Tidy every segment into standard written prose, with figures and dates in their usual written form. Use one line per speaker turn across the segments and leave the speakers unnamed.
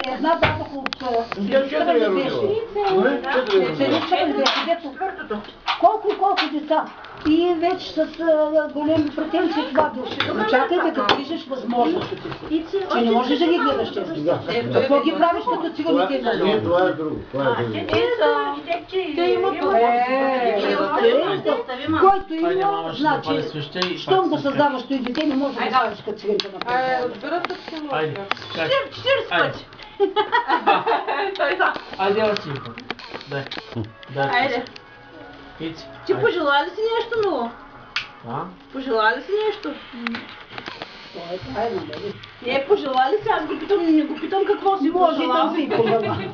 Една дадох от... Колко деца? И вече с големи претенции това беше. Чакайте, като виждаш възможностите си. Че не можеш да ги гледаш често. Какво ги правиш като циганите?
Не, това е друго.
Те имат който има, значи, щом да създаваш той дете, не може да ставиш като циганите на пътя.
Разбирате, че се може.
40 пъти.
Айде още.
Айде. Ти пожела ли си нещо, Мило? Пожела ли си нещо? Не, пожела ли си? Аз не го питам какво си пожела.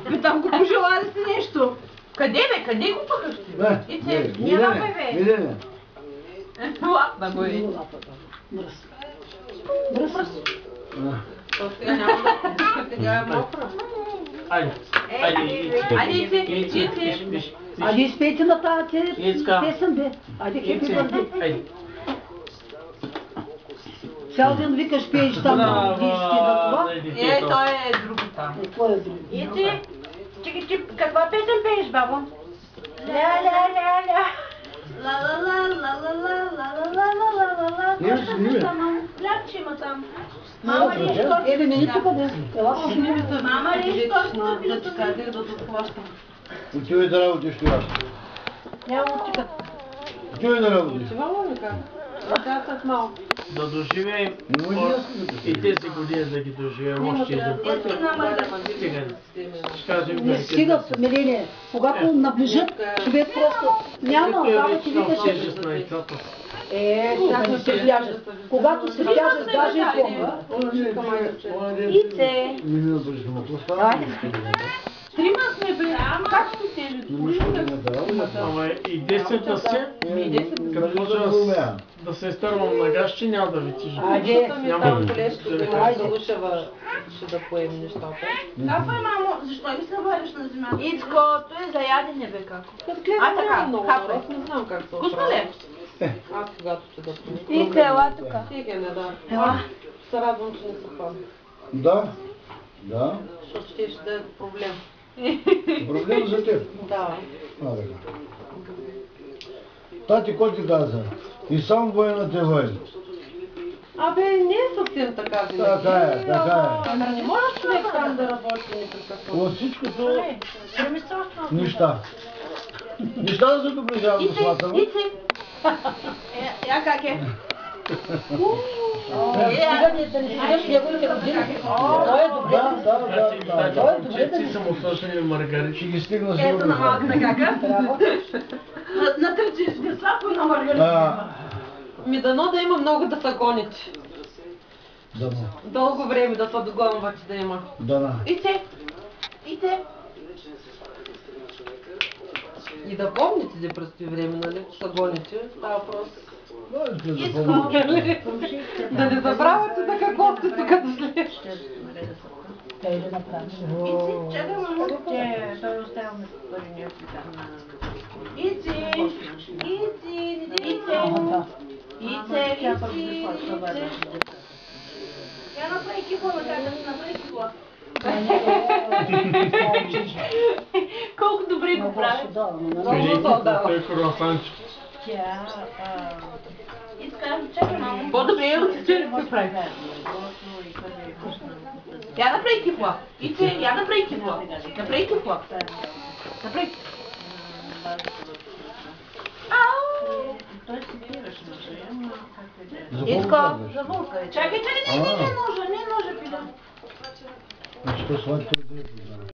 Питам го, пожела ли си нещо? Къде бе? Къде го пъхаш ти? Няма бе.
Милене.
Лапна го е. Мръс. Сега няма да сега е мокро.
Айде.
Айде изпейте на тази песен, бе. Айде, хепи бърди. Цял ден викаш, пееш там на вижте на това.
Той е друго там.
Какво е друго?
И ти, каква песен пееш, бабо? Ля-ля-ля-ля. Ла-ла-ла-ла-ла-ла-ла-ла-ла-ла-ла-ла. Лягче има там. Мама реши точно.
Еби, мени тук, бе.
Мама реши точно.
Отивай да работиш това.
Няма отика.
Отивай да работиш.
Отивала ли как? Децата малко.
Да доживеем и тези години да ги доживеем още един път.
Не стигат, Миление. Когато наближат, човек просто няма, само ти викаш. Как не се вяжат. Когато се вяжат, даже и помня.
Ице.
Трима сме, бе. Как сте тели?
Ама и 10 да се, като може да се изтървам на газ, че няма да ви тижа.
Айде.
Няма
Ще да поем нещата.
Какво е, мамо? Защо ли се вариш на земята?
Ицко, той е за ядене, бе, како. Така, много народ, не знам как се
Вкусно ли?
Аз когато ще да поем.
Ице, ела тук.
Стигане, да. Се радвам, че не се пам.
Да.
Защото ще да е проблем.
Проблем за теб.
Да.
Тати, кой ти каза? И сам военната е воен.
Абе, не е съвсем така винаги.
Така е.
Не можеш човек там да работи непрекъснато.
От всичкото неща. Неща да се доближават до свата му.
Я как е?
Ти съм осъщани маргарити.
Ще ги стигна
Ето
сигурно.
на малката кака. Натърчиш слабо на маргарita.
Дано да има много да са гоните.
Дано.
Дълго време да се догонват, да има.
Дана.
Ице.
И да помните, че през това време, нали, са гоните, става въпрос. Да не забравяте да какво сте тук да след.
Чакай, мамо. Той оставя ме пари някакви там. Ице. Я направи кихла, направи кихла. Колко добре го прави.
Той е круасанчик.
Чакай, мамо.
По-добре е от че го прави.
Я направи кихла. Ице, я направи кихла. Направи кихла. Направи. Той си пираш, Ицко, завулка е. Чакай, не може, пида.
Значи, това е